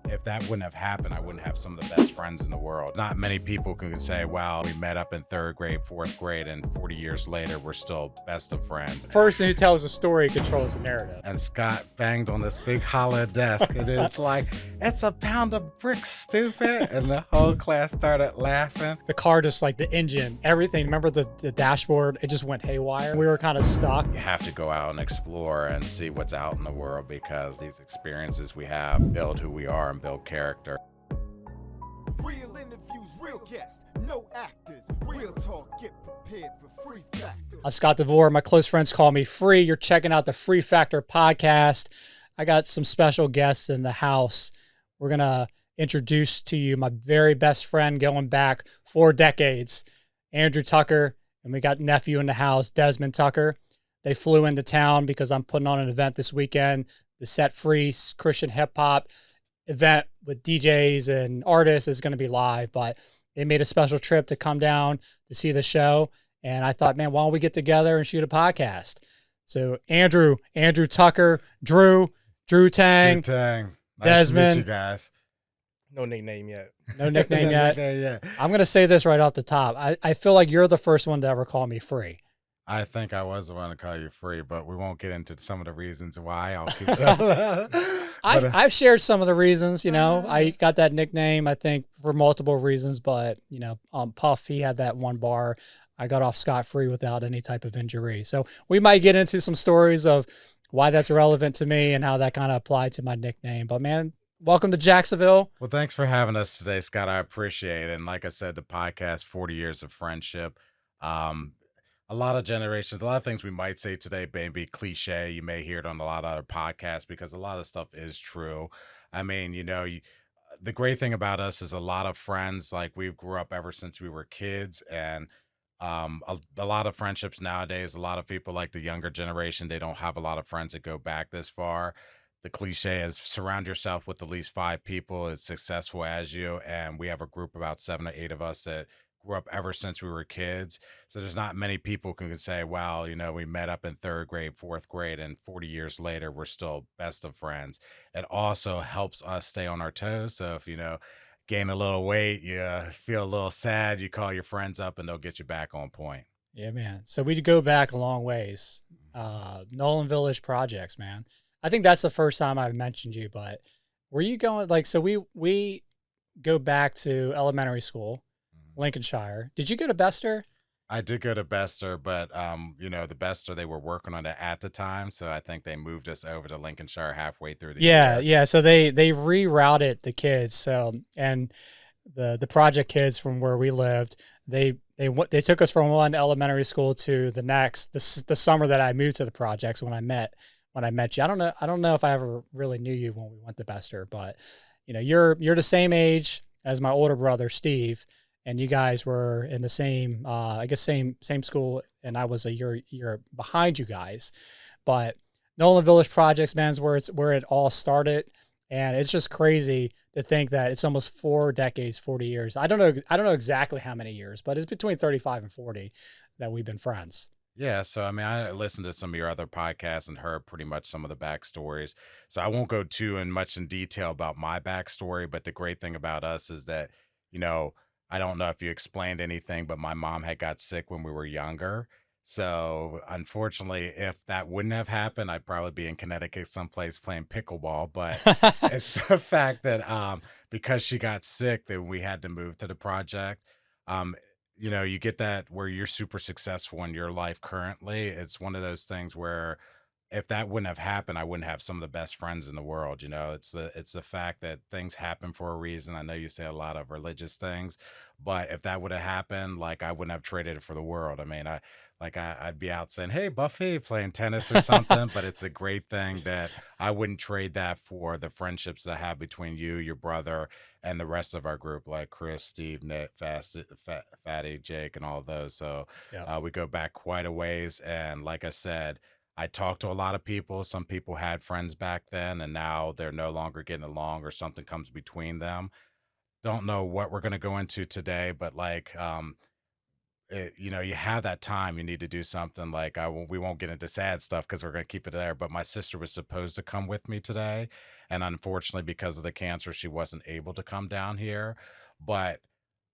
If that wouldn't have happened, I wouldn't have some of the best friends in the world. Not many people can say, wow, we met up in third grade, fourth grade, and 40 years later, we're still best of friends. The person who tells the story controls the narrative. And Scott banged on this big hollow desk. And it's like, it's a pound of bricks, stupid. And the whole class started laughing. The car, just like the engine, everything. Remember the dashboard? It just went haywire. We were kind of stuck. You have to go out and explore and see what's out in the world, because these experiences we have build who we are and build character. Real interviews, real guests, no actors. Real talk, get prepared for Free Factor. I'm Scott DeVore. My close friends call me Free. You're checking out the Free Factor podcast. I got some special guests in the house. We're going to introduce to you my very best friend going back 4 decades, Andrew Tucker. And we got nephew in the house, Desmond Tucker. They flew into town because I'm putting on an event this weekend, the Set Free Christian hip hop event with DJs and artists is going to be live, but they made a special trip to come down to see the show. And I thought, man, why don't we get together and shoot a podcast? So Andrew Tucker, Drew Tang, Nice Desmond. to meet you guys. No nickname yet. No nickname yet. Yeah. I'm going to say this right off the top. I feel like you're the first one to ever call me Free. I think I was the one to call you Free, but we won't get into some of the reasons why. I'll keep it. I've shared some of the reasons, I got that nickname, I think, for multiple reasons, but, Puff, he had that one bar. I got off scot-free without any type of injury. So we might get into some stories of why that's relevant to me and how that kind of applied to my nickname. But, man, welcome to Jacksonville. Well, thanks for having us today, Scott. I appreciate it. And like I said, the podcast, 40 years of friendship. A lot of generations, a lot of things we might say today may be cliche. You may hear it on a lot of other podcasts because a lot of stuff is true. I mean, the great thing about us is a lot of friends, like we grew up ever since we were kids, and a lot of friendships nowadays, a lot of people like the younger generation, they don't have a lot of friends that go back this far. The cliche is surround yourself with at least 5 people as successful as you. And we have a group about 7 or 8 of us that grew up ever since we were kids. So there's not many people who can say, wow, we met up in third grade, fourth grade, and 40 years later, we're still best of friends. It also helps us stay on our toes. So if, gain a little weight, you feel a little sad, you call your friends up and they'll get you back on point. Yeah, man. So we go back a long ways. Nolan Village projects, man. I think that's the first time I've mentioned you, but were you going so we go back to elementary school, Lincolnshire. Did you go to Bester? I did go to Bester, but the Bester, they were working on it at the time, so I think they moved us over to Lincolnshire halfway through the year. Yeah. So they rerouted the kids. So and the project kids from where we lived, they took us from one elementary school to the next. The summer that I moved to the projects when I met you. I don't know if I ever really knew you when we went to Bester, but you're the same age as my older brother Steve. And you guys were in the same, same school, and I was a year behind you guys. But Nolan Village Projects, man, is where it all started, and it's just crazy to think that it's almost 4 decades, 40 years. I don't know exactly how many years, but it's between 35 and 40 that we've been friends. Yeah, so I mean, I listened to some of your other podcasts and heard pretty much some of the backstories. So I won't go too much in detail about my backstory, but the great thing about us is that, I don't know if you explained anything, but my mom had got sick when we were younger. So unfortunately, if that wouldn't have happened, I'd probably be in Connecticut someplace playing pickleball. But it's the fact that because she got sick, that we had to move to the project. You get that where you're super successful in your life currently. It's one of those things where if that wouldn't have happened, I wouldn't have some of the best friends in the world. It's the fact that things happen for a reason. I know you say a lot of religious things, but if that would have happened, like I wouldn't have traded it for the world. I mean, I'd be out saying, "Hey, Buffy," playing tennis or something. But it's a great thing that I wouldn't trade that for the friendships that I have between you, your brother, and the rest of our group, like Chris, Steve, Nick, Fatty, Jake, and all those. So Yeah. we go back quite a ways. And like I said, I talked to a lot of people. Some people had friends back then, and now they're no longer getting along or something comes between them. Don't know what we're going to go into today, but you have that time. You need to do something like we won't get into sad stuff because we're going to keep it there. But my sister was supposed to come with me today, and unfortunately, because of the cancer, she wasn't able to come down here. But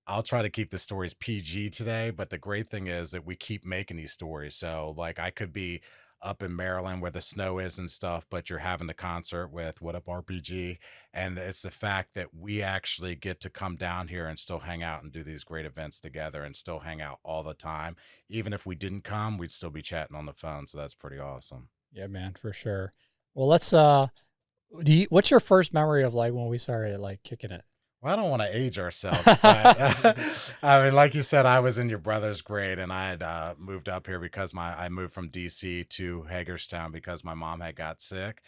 I'll try to keep the stories PG today, but the great thing is that we keep making these stories. So, like, I could be up in Maryland where the snow is and stuff, but you're having the concert with What Up RPG. And it's the fact that we actually get to come down here and still hang out and do these great events together and still hang out all the time. Even if we didn't come, we'd still be chatting on the phone. So that's pretty awesome. Yeah, man, for sure. Well, let's what's your first memory of like when we started like kicking it? Well, I don't want to age ourselves, but I mean, like you said, I was in your brother's grade, and I had moved up here because I moved from DC to Hagerstown because my mom had got sick.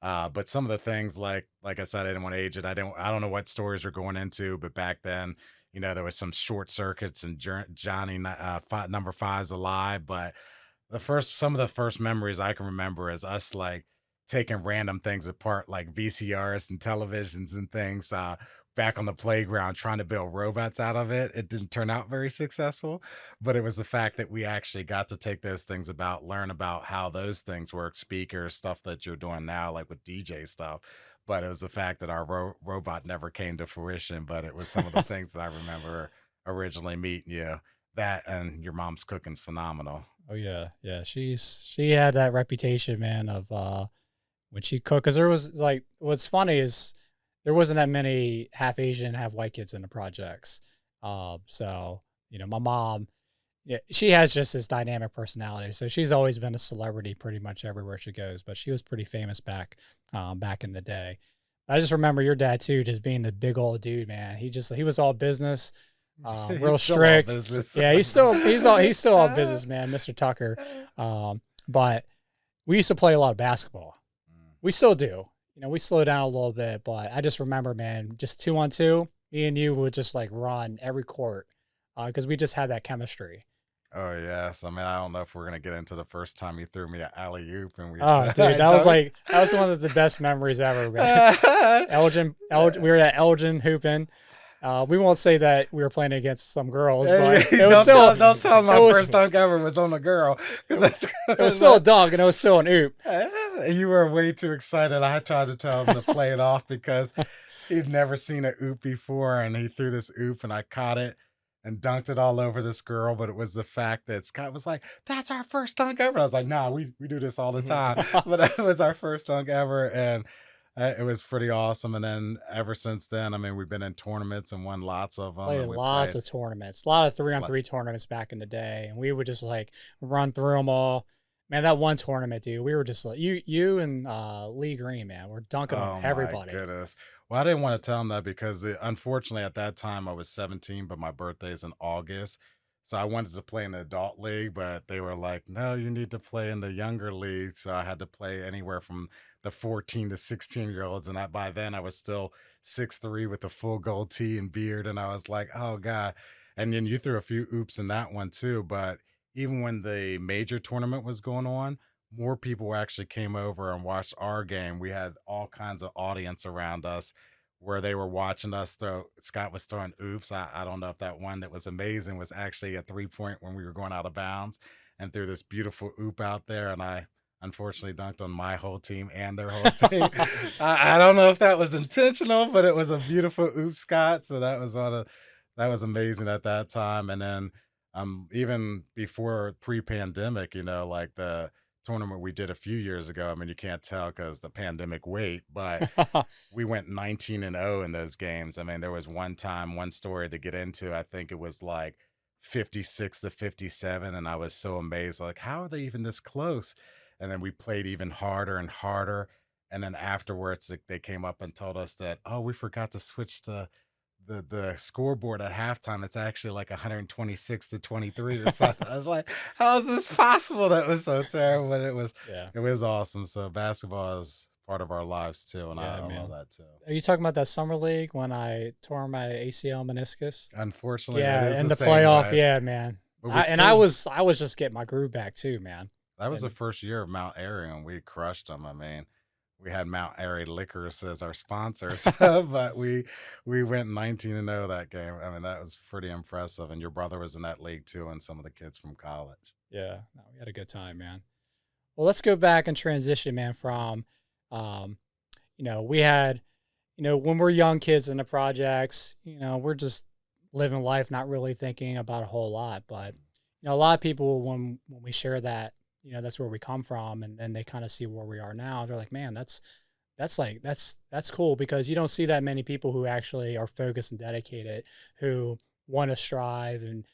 But some of the things, like I said, I didn't want to age it. I don't know what stories we're going into, but back then, there was some short circuits and Johnny number five's alive. But some of the first memories I can remember is us like taking random things apart, like VCRs and televisions and things. Back on the playground trying to build robots out of it. It didn't turn out very successful, but it was the fact that we actually got to take those things learn about how those things work, speakers, stuff that you're doing now, like with DJ stuff. But it was the fact that our robot never came to fruition, but it was some of the things that I remember originally meeting you. That and your mom's cooking's phenomenal. Oh yeah, yeah. She had that reputation, man, of when she cooked. Because there was like, what's funny is there wasn't that many half Asian, half white kids in the projects. So my mom, yeah, she has just this dynamic personality. So she's always been a celebrity pretty much everywhere she goes. But she was pretty famous back in the day. I just remember your dad too, just being the big old dude, man. He was all business. Real strict. Yeah, he's still all business, man, Mr. Tucker. But we used to play a lot of basketball. We still do. We slow down a little bit, but I just remember, man, just 2-on-2, me and you would just like run every court because we just had that chemistry. Oh yes, I mean I don't know if we're gonna get into the first time you threw me an alley oop and we. Oh, dude, that was one of the best memories ever, man. Elgin, we were at Elgin hooping. We won't say that we were playing against some girls, but it was don't tell my first dunk ever was on a girl. It was still a dunk and it was still an oop. You were way too excited. I tried to tell him to play it off because he'd never seen an oop before, and he threw this oop and I caught it and dunked it all over this girl. But it was the fact that Scott was like, "That's our first dunk ever." I was like, "Nah, we do this all the time." But it was our first dunk ever, and it was pretty awesome. And then ever since then, I mean, we've been in tournaments and won lots of them. Played lots of tournaments, a lot of 3-on-3 tournaments back in the day, and we would just like run through them all. Man, that one tournament, dude, we were just like you and Lee Green, man, we're dunking on everybody. My goodness. Well, I didn't want to tell him that because unfortunately at that time I was 17, but my birthday's in August. So I wanted to play in the adult league, but they were like, no, you need to play in the younger league. So I had to play anywhere from the 14 to 16-year-olds. And by then I was still 6'3" with a full gold tee and beard. And I was like, oh God. And then you threw a few oops in that one too. But even when the major tournament was going on, more people actually came over and watched our game. We had all kinds of audience around us where they were watching us throw. Scott was throwing oops. I don't know if that one that was amazing was actually a 3-point when we were going out of bounds and threw this beautiful oop out there. And I unfortunately dunked on my whole team and their whole team. I don't know if that was intentional, but it was a beautiful oop, Scott. So that was amazing at that time. And then even before pre-pandemic, like the tournament we did a few years ago. I mean, you can't tell because the pandemic wait, but we went 19-0 in those games. I mean, there was one story to get into. I think it was like 56-57, and I was so amazed. Like, how are they even this close? And then we played even harder and harder. And then afterwards, they came up and told us that, oh, we forgot to switch to the scoreboard at halftime. It's actually like 126-23 or something. I was like, how is this possible? That was so terrible, but it was awesome. So basketball is part of our lives too, and I love that too. Are you talking about that summer league when I tore my ACL meniscus? Unfortunately, yeah, in the playoff, yeah, man. I was just getting my groove back too, man. That was the first year of Mount Airy, and we crushed them. I mean, we had Mount Airy Liquors as our sponsors, but we went 19-0 that game. I mean, that was pretty impressive. And your brother was in that league too, and some of the kids from college. Yeah, no, we had a good time, man. Well, let's go back and transition, man, from, um, we had, when we're young kids in the projects, we're just living life, not really thinking about a whole lot. But, a lot of people, when we share that, that's where we come from, and then they kind of see where we are now. They're like, man, that's cool, because you don't see that many people who actually are focused and dedicated, who want to strive and,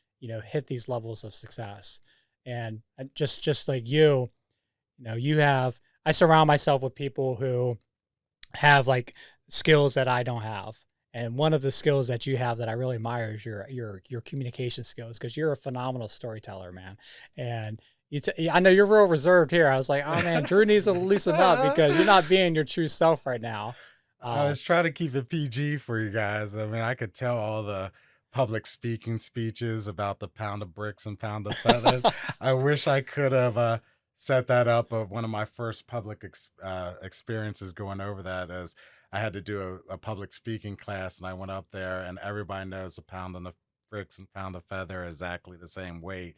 hit these levels of success. And just like I surround myself with people who have like skills that I don't have. And one of the skills that you have that I really admire is your communication skills, because you're a phenomenal storyteller, man. And I know you're real reserved here. I was like, oh man, Drew needs to loosen up, because you're not being your true self right now. I was trying to keep it PG for you guys. I mean, I could tell all the public speaking speeches about the pound of bricks and pound of feathers. I wish I could have set that up. One of my first public experiences going over that is I had to do a public speaking class, and I went up there, and everybody knows a pound of bricks and pound of feather are exactly the same weight.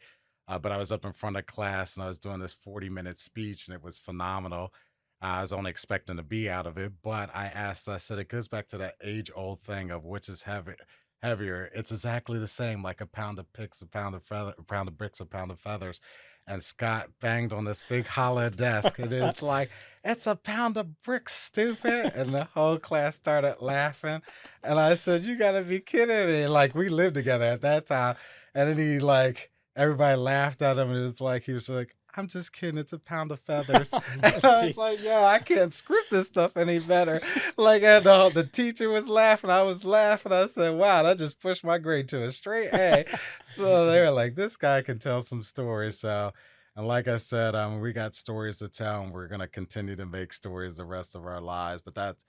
But I was up in front of class, and I was doing this 40-minute speech, and it was phenomenal. I was only expecting to be out of it, but I said, it goes back to that age old thing of which is heavier. It's exactly the same, like a pound of picks, a pound of bricks, a pound of feathers. And Scott banged on this big hollow desk, and it's like, it's a pound of bricks, stupid. And the whole class started laughing. And I said, you gotta be kidding me. Like, we lived together at that time. And then everybody laughed at him, and he was like, I'm just kidding. It's a pound of feathers. And I was like, yo, I can't script this stuff any better. And the teacher was laughing. I was laughing. I said, wow, that just pushed my grade to a straight A. So they were like, this guy can tell some stories. So, and like I said, we got stories to tell, and we're going to continue to make stories the rest of our lives. But that's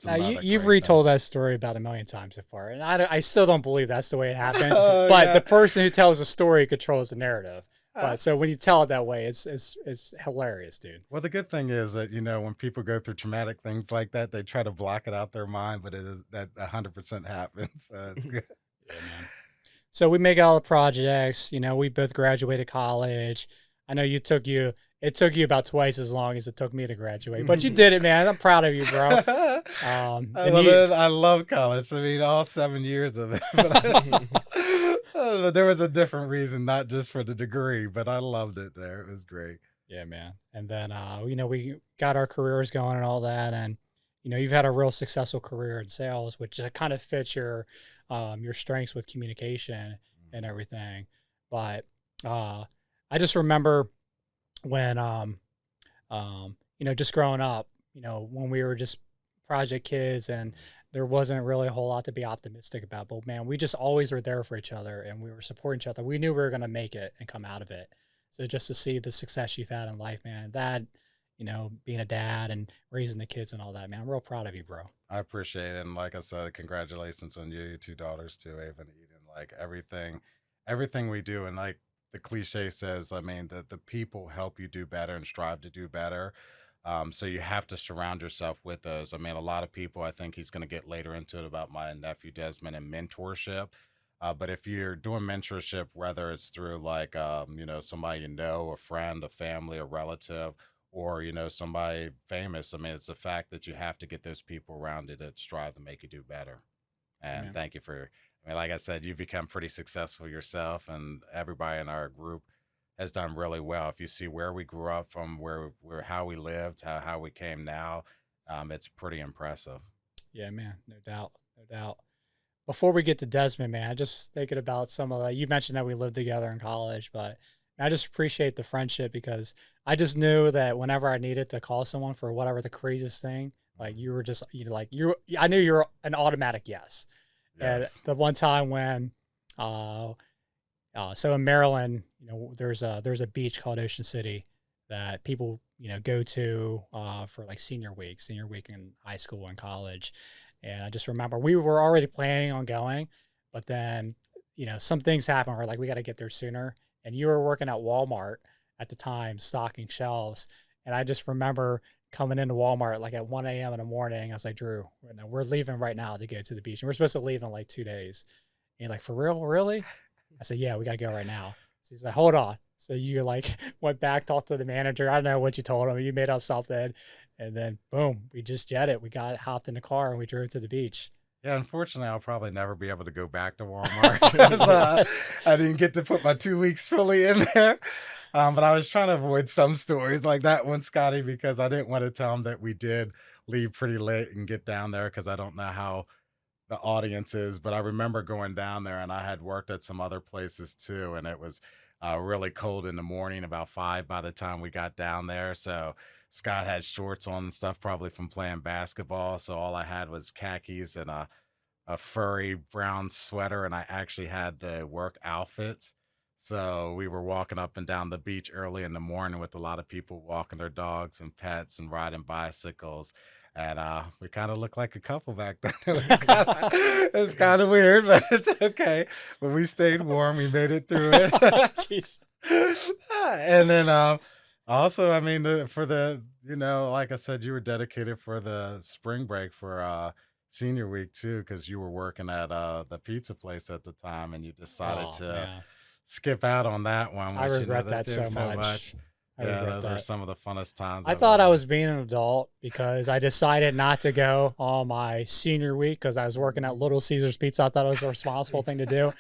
now, another you've great retold thing. that story about 1,000,000 times so far, and I still don't believe that's the way it happened. Oh, But yeah. the person who tells the story controls the narrative. But so when you tell it that way, it's hilarious, dude. Well, the good thing is that, when people go through traumatic things like that, they try to block it out their mind, but that 100% happens. So it's good. Yeah, man. So we make all the projects. We both graduated college. I know it took you about twice as long as it took me to graduate, but you did it, man. I'm proud of you, bro. I love college. I mean, all 7 years of it. But there was a different reason, not just for the degree, but I loved it there. It was great. Yeah, man. And then, we got our careers going and all that. And, you've had a real successful career in sales, which kind of fits your strengths with communication and everything. But I just remember when, just growing up, when we were just project kids, and there wasn't really a whole lot to be optimistic about. But man, we just always were there for each other, and we were supporting each other. We knew we were going to make it and come out of it. So just to see the success you've had in life, man, that, being a dad and raising the kids and all that, man, I'm real proud of you, bro. I appreciate it. And like I said, congratulations on your 2 daughters too, Ava and Eden. Like everything we do, and like the cliche says, I mean, the people help you do better and strive to do better. So you have to surround yourself with those. I mean, a lot of people, I think he's going to get later into it about my nephew Desmond and mentorship. But if you're doing mentorship, whether it's through like, somebody a friend, a family, a relative, or, somebody famous, I mean, it's the fact that you have to get those people around you that strive to make you do better. And Yeah. thank you I mean, like I said, you've become pretty successful yourself, and everybody in our group has done really well. If you see where we grew up from, how we lived, how we came now, it's pretty impressive. Yeah, man, no doubt, no doubt. Before we get to Desmond, man, I just thinking about some of the, you mentioned that we lived together in college, but I just appreciate the friendship, because I just knew that whenever I needed to call someone for whatever the craziest thing, like I knew you were an automatic yes. And Yes. the one time when, so in Maryland, there's a beach called Ocean City that people, go to for like senior week in high school and college. And I just remember we were already planning on going, but then, some things happened. We're like, we got to get there sooner. And you were working at Walmart at the time, stocking shelves. And I just remember coming into Walmart like at 1 a.m. in the morning. I was like, Drew, we're leaving right now to go to the beach. And we're supposed to leave in like 2 days. And he's like, for real? Really? I said, yeah, we got to go right now. So he's like, hold on. So you like went back, talked to the manager. I don't know what you told him. You made up something. And then boom, we just jetted. We hopped in the car and we drove to the beach. Yeah, unfortunately, I'll probably never be able to go back to Walmart 'cause, I didn't get to put my 2 weeks fully in there. But I was trying to avoid some stories like that one, Scotty, because I didn't want to tell them that we did leave pretty late and get down there because I don't know how the audience is. But I remember going down there and I had worked at some other places too. And it was really cold in the morning, about 5 by the time we got down there. So Scott had shorts on and stuff, probably from playing basketball. So all I had was khakis and a furry brown sweater, and I actually had the work outfits. So we were walking up and down the beach early in the morning with a lot of people walking their dogs and pets and riding bicycles. And we kind of looked like a couple back then. It was kind of weird, but it's okay. But we stayed warm. We made it through it. Jeez. And then also, I mean, like I said, you were dedicated for the spring break for senior week too, because you were working at the pizza place at the time, and you decided to Yeah. skip out on that one. I which, regret that that did so much. I Yeah, regret those were that. some of the funnest times. I I've thought I ever- was being an adult because I decided not to go on my senior week because I was working at Little Caesars Pizza. I thought it was a responsible thing to do.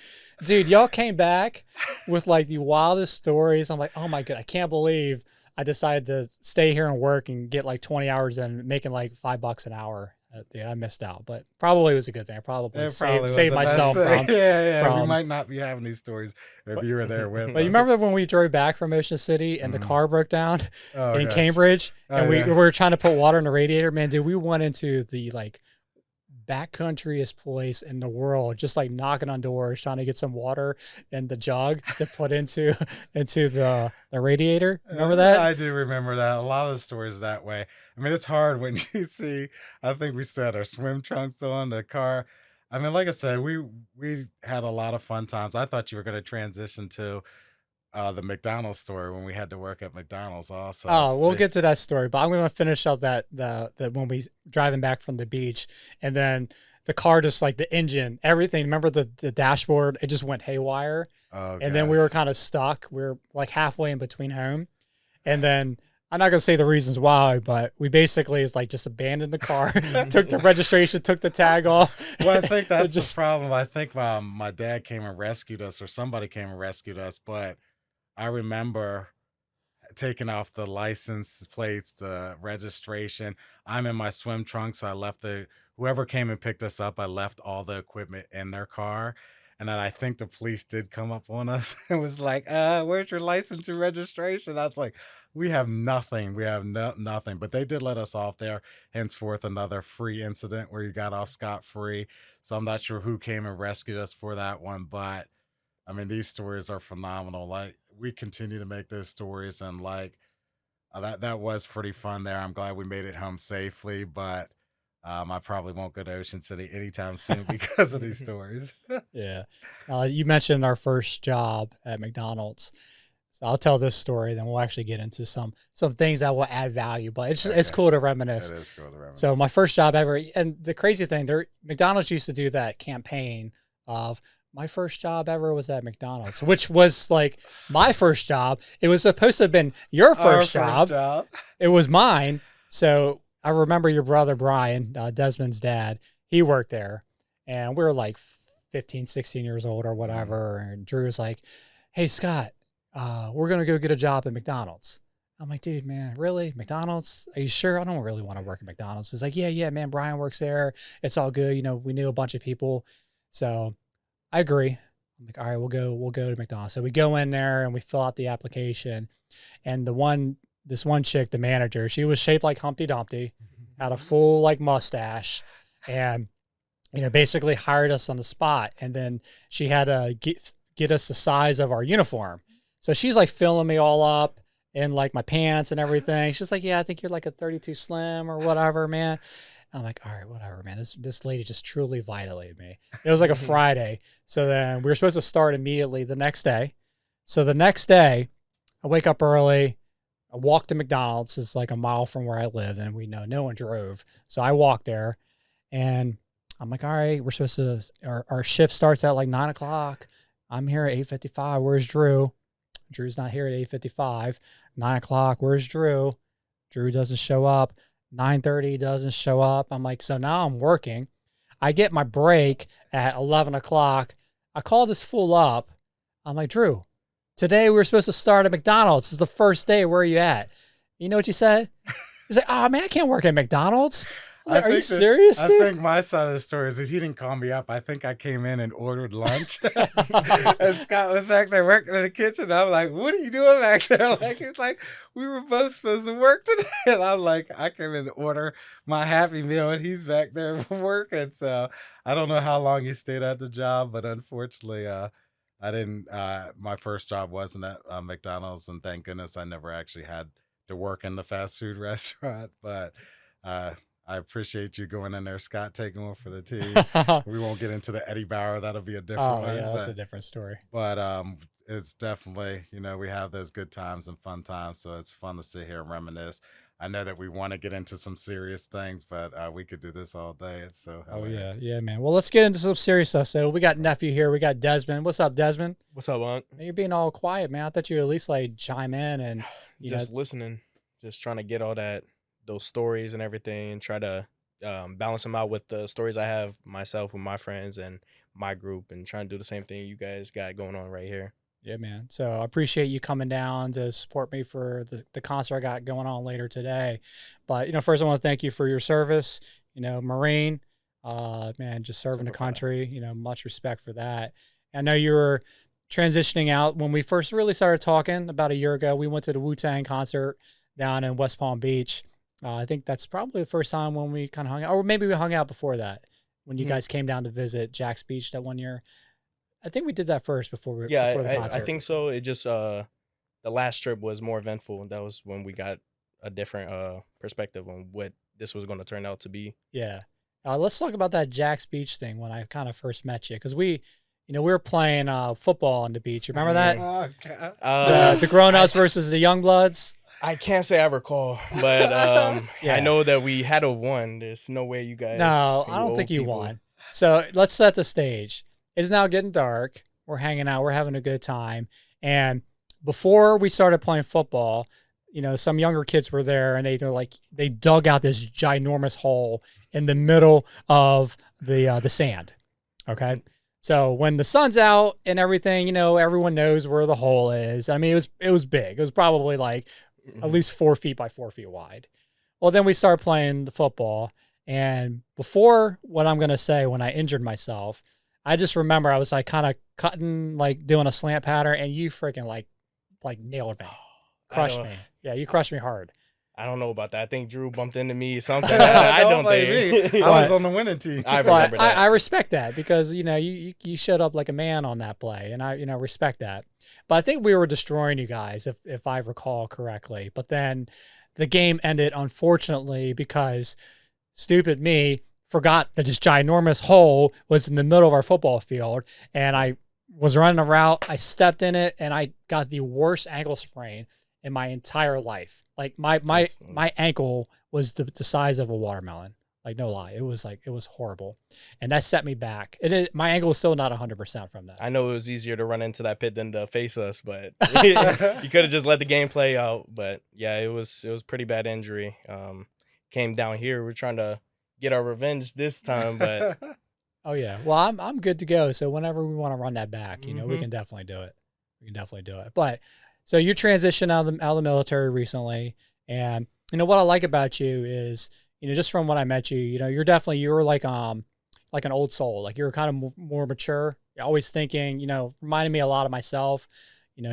Dude, y'all came back with like the wildest stories. I'm like, oh my God, I can't believe I decided to stay here and work and get like 20 hours in, making like $5 an hour. Dude, I missed out, but probably was a good thing. I probably It probably was saved the best myself thing. from. Yeah. We from- might not be having these stories if you were there with But you us. remember when we drove back from Ocean City and the Mhm. car broke down Oh, in gosh. Cambridge, Oh, and we yeah. were trying to put water in the radiator? Man, dude, we went into the like backcountryest place in the world, just like knocking on doors, trying to get some water in the jug to put into the radiator. Remember that? I do remember that. A lot of the stories that way. I mean, it's hard when you see. I think we still had our swim trunks on the car. I mean, like I said, we had a lot of fun times. I thought you were going to transition to the McDonald's story when we had to work at McDonald's also. Oh, we'll get to that story, but I'm going to finish up that when we driving back from the beach, and then the car just like the engine, everything. Remember the dashboard? It just went haywire, Oh, and then we gosh. were kind of stuck. We were like halfway in between home, and then I'm not going to say the reasons why, but we basically like just abandoned the car, took the registration, took the tag off. Well, I think that's Just- the problem. I think my dad came and rescued us, or somebody came and rescued us. But I remember taking off the license plates, the registration. I'm in my swim trunks. So I left whoever came and picked us up. I left all the equipment in their car. And then I think the police did come up on us and was like, where's your license and registration? I was like, we have nothing. We have nothing. But they did let us off there. Henceforth, another free incident where you got off scot-free. So I'm not sure who came and rescued us for that one. But I mean, these stories are phenomenal. Like, we continue to make those stories, and like that was pretty fun there. I'm glad we made it home safely, but I probably won't go to Ocean City anytime soon because of these stories. Yeah. You mentioned our first job at McDonald's. So I'll tell this story, then we'll actually get into some things that will add value. But it's Okay. cool to reminisce. It is cool to remember. So my first job ever, and the crazy thing, McDonald's used to do that campaign of my first job ever was at McDonald's, which was like my first job. It was supposed to have been your Our first job. It was mine. So I remember your brother, Brian, Desmond's dad, he worked there, and we were like 15, 16 years old or whatever. And Drew was like, hey, Scott, we're going to go get a job at McDonald's. I'm like, dude, man, really? McDonald's? Are you sure? I don't really want to work at McDonald's. He's like, yeah, man, Brian works there. It's all good. You know, we knew a bunch of people. So I agree. I'm like, all right, we'll go to McDonald's. So we go in there and we fill out the application. And this one chick, the manager, she was shaped like Humpty Dumpty, had a full like mustache, and basically hired us on the spot. And then she had to get us the size of our uniform. So she's like filling me all up in like my pants and everything. She's like, yeah, I think you're like a 32 slim or whatever, man. I'm like, all right, whatever, man. This lady just truly violated me. It was like a Friday. So then we were supposed to start immediately the next day. So the next day, I wake up early. I walked to McDonald's. It's like a mile from where I live, and we know no one drove. So I walked there, and I'm like, all right, we're supposed to, our shift starts at like 9 o'clock. I'm here at 8:55. Where's Drew? Drew's not here at 8:55. 9 o'clock. Where's Drew? Drew doesn't show up. 9:30 doesn't show up. I'm like, so now I'm working. I get my break at 11 o'clock. I call this fool up. I'm like, Drew, today we were supposed to start at McDonald's. This is the first day. Where are you at? You know what you said? He's like, oh man, I can't work at McDonald's. Like, are you serious, dude? I think my side of the story is that he didn't call me up. I think I came in and ordered lunch. And Scott was back there working in the kitchen. I'm like, what are you doing back there? Like, it's like, we were both supposed to work today. And I'm like, I came in to order my Happy Meal and he's back there working. So I don't know how long he stayed at the job, but unfortunately, I didn't, my first job wasn't at McDonald's, and thank goodness I never actually had to work in the fast food restaurant. But, I appreciate you going in there, Scott, taking one for the team. We won't get into the Eddie Bauer. That'll be a different one. Yeah, that's a different story. But it's definitely, we have those good times and fun times. So it's fun to sit here and reminisce. I know that we want to get into some serious things, but we could do this all day. It's so hilarious. Yeah, man. Well, let's get into some serious stuff. So we got nephew here. We got Desmond. What's up, Desmond? What's up, Aunt? You're being all quiet, man. I thought you'd at least like chime in and just listening, just trying to get all those stories and everything, and try to balance them out with the stories I have myself with my friends and my group, and trying to do the same thing you guys got going on right here. Yeah, man. So I appreciate you coming down to support me for the concert I got going on later today. But, first I want to thank you for your service, Marine, man, just serving the country, much respect for that. I know you were transitioning out when we first really started talking about a year ago. We went to the Wu-Tang concert down in West Palm Beach. I think that's probably the first time when we kind of hung out, or maybe we hung out before that when you guys came down to visit Jack's Beach that one year. I think we did that first before the concert. I think so. It just the last trip was more eventful, and that was when we got a different perspective on what this was going to turn out to be. Yeah. Let's talk about that Jack's Beach thing when I kind of first met you, because we were playing football on the beach. Remember that? Oh, God. The grown-ups versus the young bloods. I can't say I recall, but I know that we had a won. There's no way you guys. No, I don't think you won. So let's set the stage. It's now getting dark. We're hanging out. We're having a good time. And before we started playing football, some younger kids were there, and they dug out this ginormous hole in the middle of the sand. Okay. So when the sun's out and everything, everyone knows where the hole is. I mean, it was big. It was probably like at least 4 feet by 4 feet wide. Well, then we started playing the football. And before what I'm going to say, when I injured myself, I just remember I was like kind of cutting, like doing a slant pattern, and you freaking like nailed me, crushed me. Yeah, you crushed me hard. I don't know about that. I think Drew bumped into me or something. I don't think. Me. I was on the winning team. I remember that. I respect that, because, you showed up like a man on that play, and I, respect that. But I think we were destroying you guys, if I recall correctly. But then the game ended, unfortunately, because stupid me forgot that this ginormous hole was in the middle of our football field, and I was running a route. I stepped in it, and I got the worst ankle sprain in my entire life. Like my ankle was the size of a watermelon. Like, no lie. It was horrible. And that set me back. My ankle was still not 100% from that. I know it was easier to run into that pit than to face us, but you could have just let the game play out. But yeah, it was pretty bad injury. Came down here. We're trying to get our revenge this time, but oh yeah. Well, I'm good to go. So whenever we want to run that back, we can definitely do it. But so you transitioned out of the military recently, and what I like about you is, just from when I met you, you were like an old soul. Like, you're kind of more mature. You're always thinking, reminding me a lot of myself,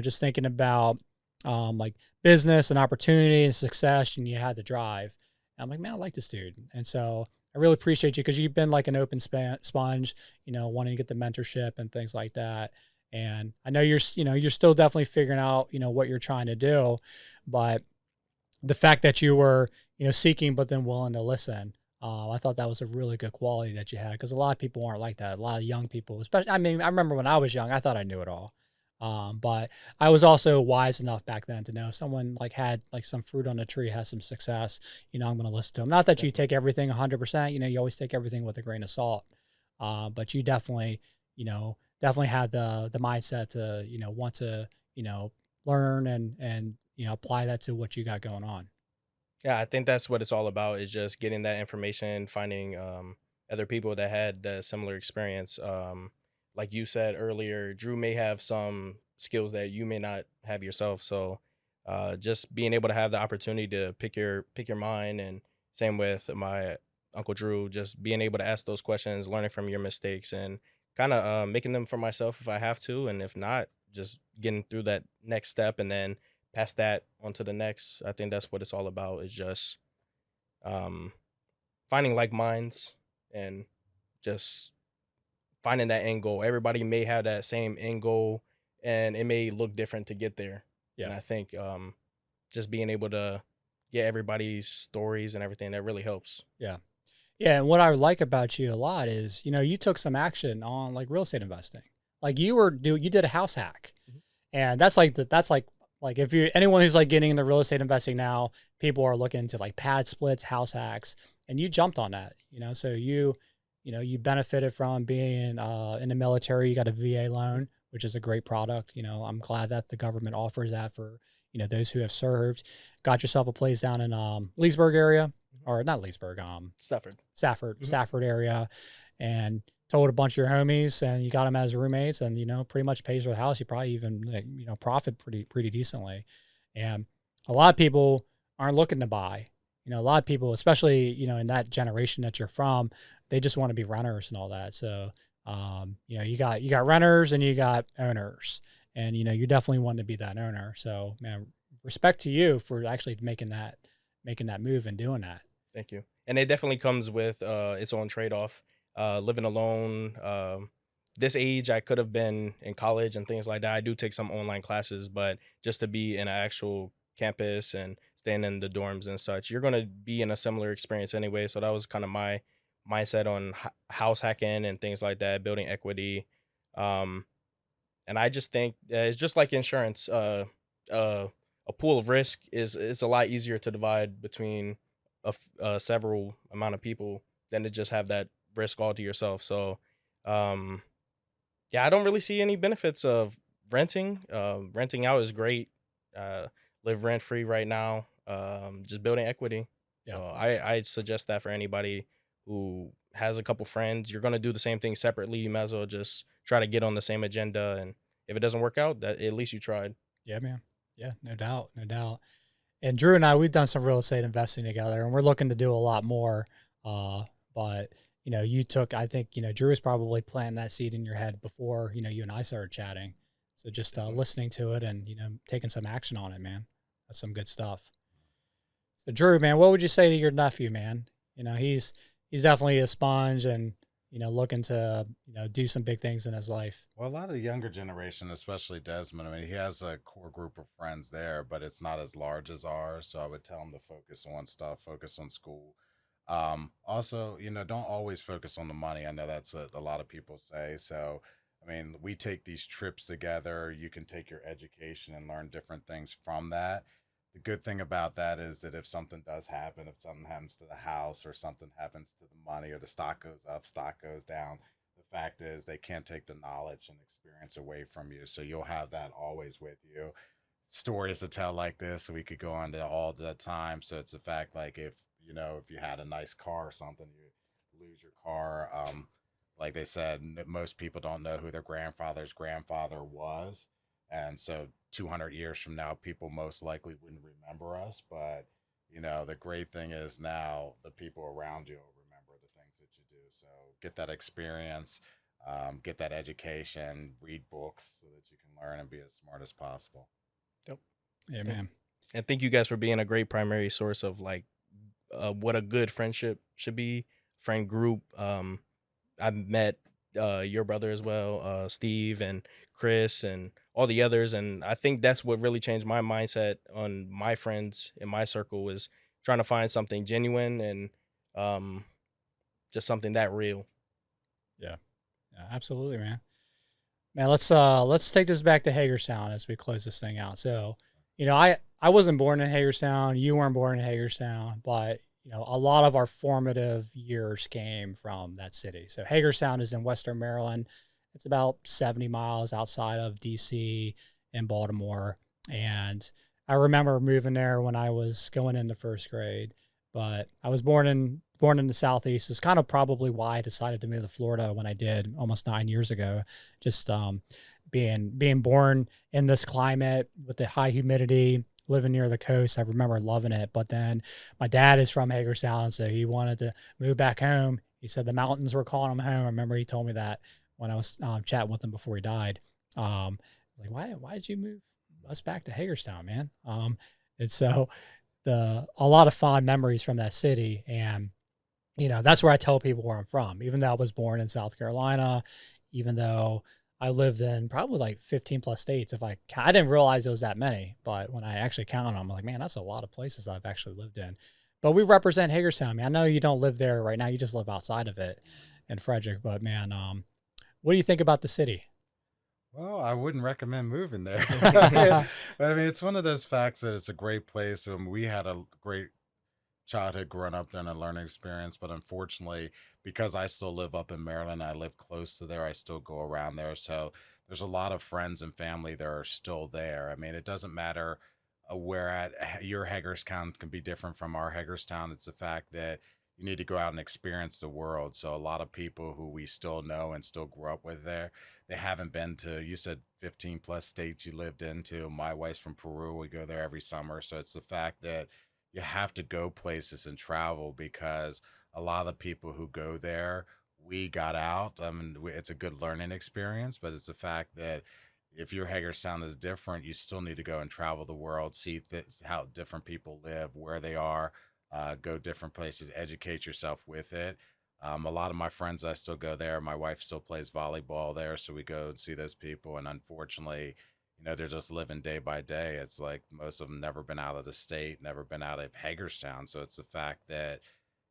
just thinking about like business and opportunity and success, and you had the drive. And I'm like, man, I like this dude. And so I really appreciate you, because you've been like an open sponge, wanting to get the mentorship and things like that. And I know you're still definitely figuring out, what you're trying to do, but the fact that you were, seeking, but then willing to listen, I thought that was a really good quality that you had, because a lot of people aren't like that. A lot of young people, especially, I mean, I remember when I was young, I thought I knew it all. But I was also wise enough back then to know someone like had like some fruit on the tree, has some success, I'm going to listen to them. Not that you take everything 100%, you always take everything with a grain of salt. But you definitely, definitely had the mindset to, want to, learn and, apply that to what you got going on. Yeah, I think that's what it's all about is just getting that information, finding other people that had the similar experience. Like you said earlier, Drew may have some skills that you may not have yourself. So just being able to have the opportunity to pick your mind, and same with my Uncle Drew, just being able to ask those questions, learning from your mistakes, and kind of making them for myself if I have to, and if not, just getting through that next step and then pass that on to the next. I think that's what it's all about is just um, finding like minds and just finding that end goal. Everybody may have that same end goal and it may look different to get there. Yeah. And I think just being able to get everybody's stories and everything, that really helps. Yeah. Yeah. And what I like about you a lot is, you took some action on like real estate investing. Like you did a house hack. Mhm. And that's like if you anyone who's like getting into real estate investing now, people are looking into like pad splits, house hacks, and you jumped on that, so you benefited from being in the military. You got a VA loan, which is a great product. I'm glad that the government offers that for, those who have served. Got yourself a place down in Leesburg area, or not Leesburg, Stafford. Stafford area, and told a bunch of your homies, and you got them as roommates, and pretty much pays for the house. You probably even like, profit pretty decently. And a lot of people aren't looking to buy. A lot of people, especially in that generation that you're from, they just want to be renters and all that. So you got renters and you got owners, and you definitely want to be that owner. So man, respect to you for actually making that move and doing that. Thank you. And it definitely comes with its own trade off. Living alone, this age, I could have been in college and things like that. I do take some online classes, but just to be in an actual campus and staying in the dorms and such, you're going to be in a similar experience anyway. So that was kind of my mindset on house hacking and things like that, building equity. Um, and I just think it's just like insurance. Uh, a pool of risk is it's a lot easier to divide between several amount of people than to just have that risk all to yourself. So, um, yeah, I don't really see any benefits of renting. Renting out is great. Uh, live rent free right now. Just building equity. Yeah. So I suggest that for anybody who has a couple friends. You're gonna do the same thing separately. You might as well just try to get on the same agenda. And if it doesn't work out, that at least you tried. Yeah, man. Yeah, no doubt, no doubt. And Drew and I, we've done some real estate investing together, and we're looking to do a lot more. But I think, Drew was probably planting that seed in your head before, you and I started chatting. So just listening to it and, taking some action on it, man. That's some good stuff. So Drew, man, what would you say to your nephew, man? He's definitely a sponge and, looking to, do some big things in his life. Well, a lot of the younger generation, especially Desmond, I mean, he has a core group of friends there, but it's not as large as ours. So I would tell him to focus on stuff, focus on school. Also, don't always focus on the money. I know that's what a lot of people say. So, I mean, we take these trips together. You can take your education and learn different things from that. The good thing about that is that if something does happen, if something happens to the house or something happens to the money or the stock goes up, stock goes down, the fact is they can't take the knowledge and experience away from you. So you'll have that always with you. Stories to tell like this, we could go on to all the time. So it's a fact like if you had a nice car or something, you lose your car. Like they said, most people don't know who their grandfather's grandfather was. And so 200 years from now, people most likely wouldn't remember us. But, the great thing is now the people around you will remember the things that you do. So get that experience, get that education, read books so that you can learn and be as smart as possible. Yep. Yeah, man. And thank you guys for being a great primary source of like what a good friendship should be, friend group. I've met your brother as well, Steve and Chris and all the others, and I think that's what really changed my mindset on my friends in my circle is trying to find something genuine and just something that real. Yeah. Yeah, absolutely, man. Man, let's take this back to Hagerstown as we close this thing out. So, I wasn't born in Hagerstown, you weren't born in Hagerstown, but a lot of our formative years came from that city. So Hagerstown is in Western Maryland. It's about 70 miles outside of DC and Baltimore. And I remember moving there when I was going into first grade. But I was born in the southeast. Is kind of probably why I decided to move to Florida when I did almost 9 years ago. Just being born in this climate with the high humidity, living near the coast. I remember loving it. But then my dad is from Hagerstown, so he wanted to move back home. He said the mountains were calling him home. I remember he told me that when I was chatting with him before he died. Like, why did you move us back to Hagerstown, man? And so a lot of fond memories from that city. And, that's where I tell people where I'm from, even though I was born in South Carolina, even though I lived in probably like 15 plus states. I didn't realize it was that many, but when I actually count them, I'm like, man, that's a lot of places I've actually lived in. But we represent Hagerstown, man. I know you don't live there right now. You just live outside of it in Frederick, but man, what do you think about the city? Well, I wouldn't recommend moving there. But I mean, it's one of those facts that it's a great place. We had a great childhood growing up there and a learning experience. But unfortunately, because I still live up in Maryland, I live close to there, I still go around there. So there's a lot of friends and family that are still there. I mean, it doesn't matter where at your Hagerstown can be different from our Hagerstown. It's the fact that you need to go out and experience the world. So a lot of people who we still know and still grew up with there, they haven't been to, you said 15 plus states you lived into. My wife's from Peru. We go there every summer. So it's the fact that you have to go places and travel because a lot of the people who go there, we got out. I mean, it's a good learning experience, but it's the fact that if your Hagerstown is different, you still need to go and travel the world, see how different people live, where they are, go different places, educate yourself with it. A lot of my friends, I still go there. My wife still plays volleyball there, so we go and see those people. And unfortunately, they're just living day by day. It's like most of them never been out of the state, never been out of Hagerstown. So it's the fact that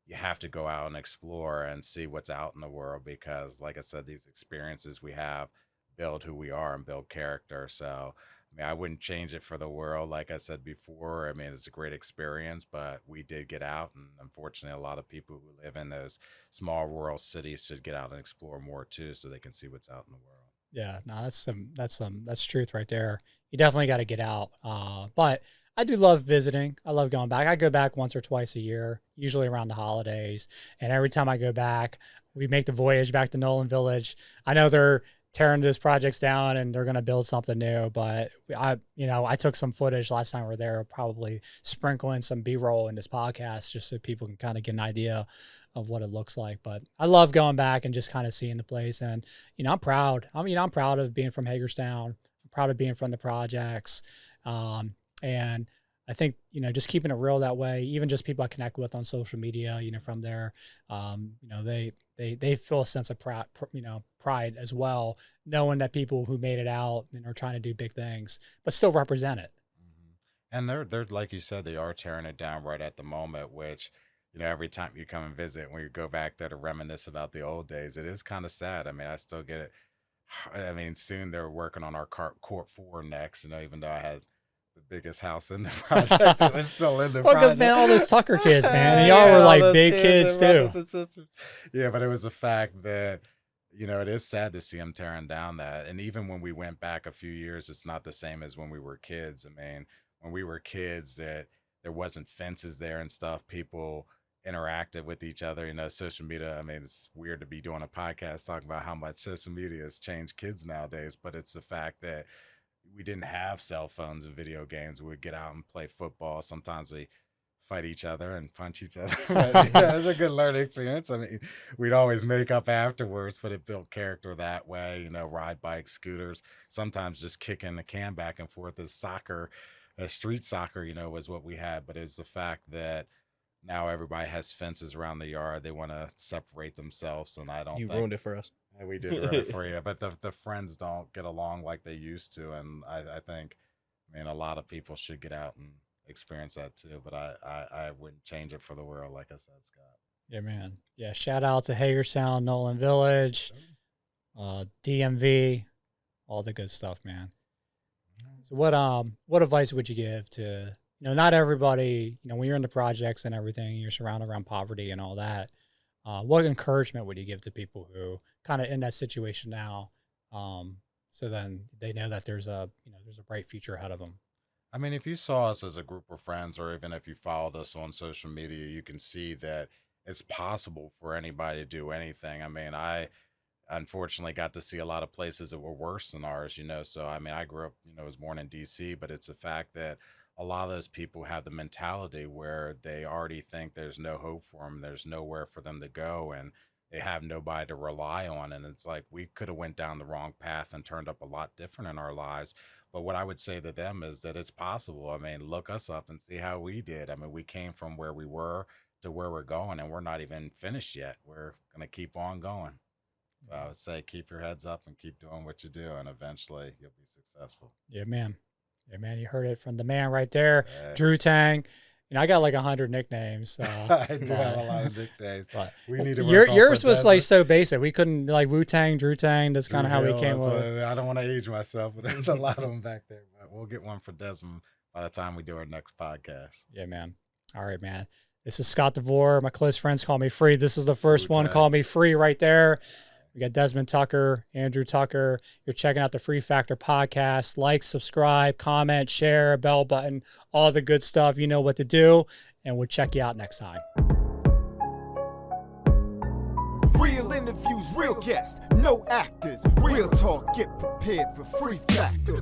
you have to go out and explore and see what's out in the world because, like I said, these experiences we have build who we are and build character. So, I mean, I wouldn't change it for the world. Like I said before, I mean, it's a great experience, but we did get out. And unfortunately, a lot of people who live in those small rural cities should get out and explore more too so they can see what's out in the world. Yeah, no, that's truth right there. You definitely got to get out. But I do love visiting. I love going back. I go back once or twice a year, usually around the holidays. And every time I go back, we make the voyage back to Nolan Village. I know they're tearing those projects down and they're going to build something new, but I took some footage last time we were there, probably sprinkling some B-roll in this podcast just so people can kind of get an idea of what it looks like. But I love going back and just kind of seeing the place. And, I'm proud. I'm proud of being from Hagerstown. I'm proud of being from the projects. And I think, just keeping it real that way, even just people I connect with on social media, from there, they feel a sense of pride as well, knowing that people who made it out and are trying to do big things, but still represent it. And they're like you said, they are tearing it down right at the moment, which every time you come and visit, when you go back there to reminisce about the old days, it is kind of sad. I mean, I still get it. I mean, soon they're working on our court four next. Even though I had the biggest house in the project, it was still in the Well, because project. man, all those Tucker kids, man, and y'all were like big kids too. Yeah, but it was the fact that it is sad to see them tearing down that. And even when we went back a few years, it's not the same as when we were kids. I mean, when we were kids, that there wasn't fences there and stuff. People interacted with each other. Social media. I mean, it's weird to be doing a podcast talking about how much social media has changed kids nowadays, but it's the fact that we didn't have cell phones and video games. We would get out and play football. Sometimes we fight each other and punch each other. But, it was a good learning experience. I mean, we'd always make up afterwards, but it built character that way. Ride bikes, scooters. Sometimes just kicking the can back and forth as soccer, street soccer. Was what we had. But it's the fact that now everybody has fences around the yard. They want to separate themselves, and I don't. You think ruined it for us. we did ruin it for you, but the friends don't get along like they used to, and I think, I mean, a lot of people should get out and experience that too. But I wouldn't change it for the world, like I said, Scott. Yeah, man. Yeah, shout out to Hagerstown, Nolan Village, DMV. all the good stuff, man. So what advice would you give to, not everybody, when you're in the projects and everything, you're surrounded around poverty and all that. What encouragement would you give to people who kind of in that situation now? So then they know that there's a bright future ahead of them. I mean, if you saw us as a group of friends, or even if you followed us on social media, you can see that it's possible for anybody to do anything. I mean, I unfortunately got to see a lot of places that were worse than ours, So, I mean, I grew up, was born in DC, but it's the fact that a lot of those people have the mentality where they already think there's no hope for them, there's nowhere for them to go, and they have nobody to rely on. And it's like we could have went down the wrong path and turned up a lot different in our lives. But what I would say to them is that it's possible. I mean, look us up and see how we did. I mean, we came from where we were to where we're going, and we're not even finished yet. We're going to keep on going. So I would say keep your heads up and keep doing what you do, and eventually you'll be successful. Yeah, man. Yeah, man. You heard it from the man right there, Yeah. Drew Tang. I got like 100 nicknames. I do have a lot of nicknames. But We need to work on yours for was like Desmond. so basic. We couldn't like Wu Tang, Drew Tang. That's kind of how we Drew came Hill, up. so I don't want to age myself, but there's a lot of them back there. But we'll get one for Desmond by the time we do our next podcast. Yeah, man. All right, man. This is Scott DeVore. My close friends call me Free. This is the first one. Wu-Tang. Call me Free right there. We got Desmond Tucker, Andrew Tucker. You're checking out the Free Factor podcast. Like, subscribe, comment, share, bell button, all the good stuff. You know what to do. And we'll check you out next time. Real interviews, real guests, no actors. Real talk, get prepared for Free Factor.